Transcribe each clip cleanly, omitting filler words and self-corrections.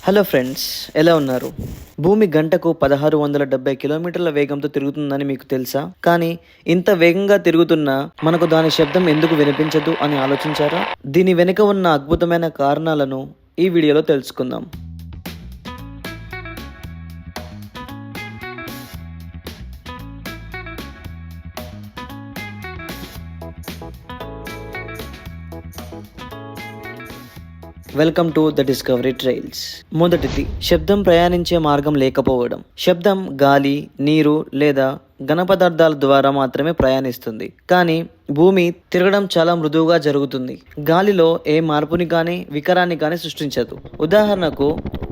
Hello friends, ఎలా ఉన్నారు? భూమి గంటకు 1670 కిలోమీటర్ల వేగంతో తిరుగుతుందని మీకు తెలుసా? కానీ ఇంత వేగంగా తిరుగుతున్నా మనకు దాని శబ్దం ఎందుకు వినిపించదు అని ఆలోచించారా? దీని వెనుక ఉన్న అద్భుతమైన కారణాలను ఈ వీడియోలో తెలుసుకుందాం. Welcome to the Discovery Trails. మొదటిది, శబ్దం ప్రయాణించే మార్గం లేకపోవడం. శబ్దం గాలి, నీరు లేదా ఘన పదార్థాల ద్వారా మాత్రమే ప్రయాణిస్తుంది. కానీ భూమి తిరగడం చాలా మృదువుగా జరుగుతుంది. గాలిలో ఏ మార్పుని కానీ వికారాన్ని కానీ సృష్టించదు. ఉదాహరణకు,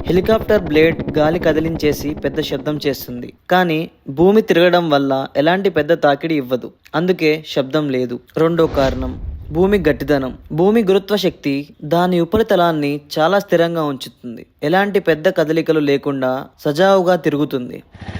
హెలికాప్టర్ బ్లేడ్ గాలి కదిలించేసి పెద్ద శబ్దం చేస్తుంది, కానీ భూమి తిరగడం వల్ల ఎలాంటి పెద్ద తాకిడి ఇవ్వదు. అందుకే శబ్దం లేదు. రెండో కారణం, భూమి గట్టిదనం. భూమి గురుత్వ శక్తి దాని ఉపరితలాన్ని చాలా స్థిరంగా ఉంచుతుంది. ఎలాంటి పెద్ద కదలికలు లేకుండా సజావుగా తిరుగుతుంది.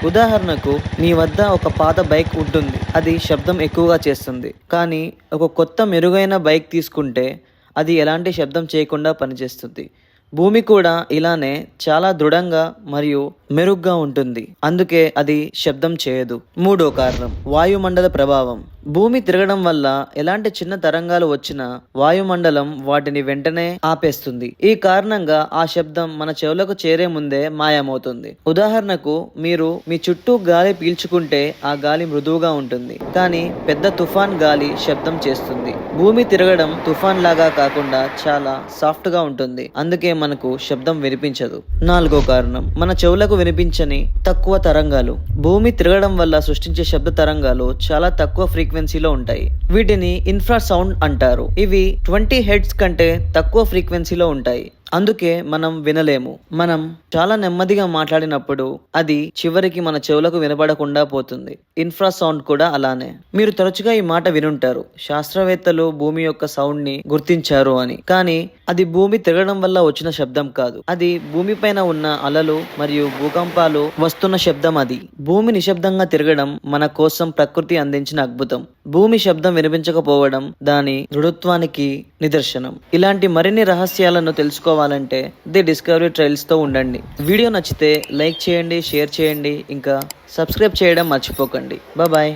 ఉదాహరణకు, మీ వద్ద ఒక పాత బైక్ ఉంటుంది. అది శబ్దం ఎక్కువగా చేస్తుంది. కానీ ఒక కొత్త మెరుగైన బైక్ తీసుకుంటే అది ఎలాంటి శబ్దం చేయకుండా పనిచేస్తుంది. భూమి కూడా ఇలానే చాలా దృఢంగా మరియు మెరుగ్గా ఉంటుంది. అందుకే అది శబ్దం చేయదు. మూడో కారణం, వాయుమండల ప్రభావం. భూమి తిరగడం వల్ల ఎలాంటి చిన్న తరంగాలు వచ్చినా వాయుమండలం వాటిని వెంటనే ఆపేస్తుంది. ఈ కారణంగా ఆ శబ్దం మన చెవులకు చేరే ముందే మాయమవుతుంది. ఉదాహరణకు, మీరు మీ చుట్టూ గాలి పీల్చుకుంటే ఆ గాలి మృదువుగా ఉంటుంది, కానీ పెద్ద తుఫాన్ గాలి శబ్దం చేస్తుంది. భూమి తిరగడం తుఫాన్ లాగా కాకుండా చాలా సాఫ్ట్ గా ఉంటుంది. అందుకే మనకు శబ్దం వినిపించదు. నాలుగో కారణం, మన చెవులకు వినిపించని తక్కువ తరంగాలు. భూమి తిరగడం వల్ల సృష్టించే శబ్ద తరంగాలు చాలా తక్కువ ఫ్రీక్వెన్సీలో ఉంటాయి. వీటిని ఇన్ఫ్రా సౌండ్ అంటారు. ఇవి 20 హెర్ట్జ్ కంటే తక్కువ ఫ్రీక్వెన్సీలో ఉంటాయి. అందుకే మనం వినలేము. మనం చాలా నెమ్మదిగా మాట్లాడినప్పుడు అది చివరికి మన చెవులకు వినపడకుండా పోతుంది. ఇన్ఫ్రా సౌండ్ కూడా అలానే. మీరు తరచుగా ఈ మాట వినుంటారు, శాస్త్రవేత్తలు భూమి యొక్క సౌండ్ ని గుర్తించారు అని. కానీ అది భూమి తిరగడం వల్ల వచ్చిన శబ్దం కాదు. అది భూమిపైన ఉన్న అలలు మరియు భూకంపాలు వస్తున్న శబ్దం. అది భూమి నిశ్శబ్దంగా తిరగడం మన కోసం ప్రకృతి అందించిన అద్భుతం. భూమి శబ్దం వినిపించకపోవడం దాని దృఢత్వానికి నిదర్శనం. ఇలాంటి మరిన్ని రహస్యాలను తెలుసుకోవాలంటే ది డిస్కవరీ ట్రైల్స్ తో ఉండండి. వీడియో నచ్చితే లైక్ చేయండి, షేర్ చేయండి, ఇంకా సబ్స్క్రైబ్ చేయడం మర్చిపోకండి. బాయ్.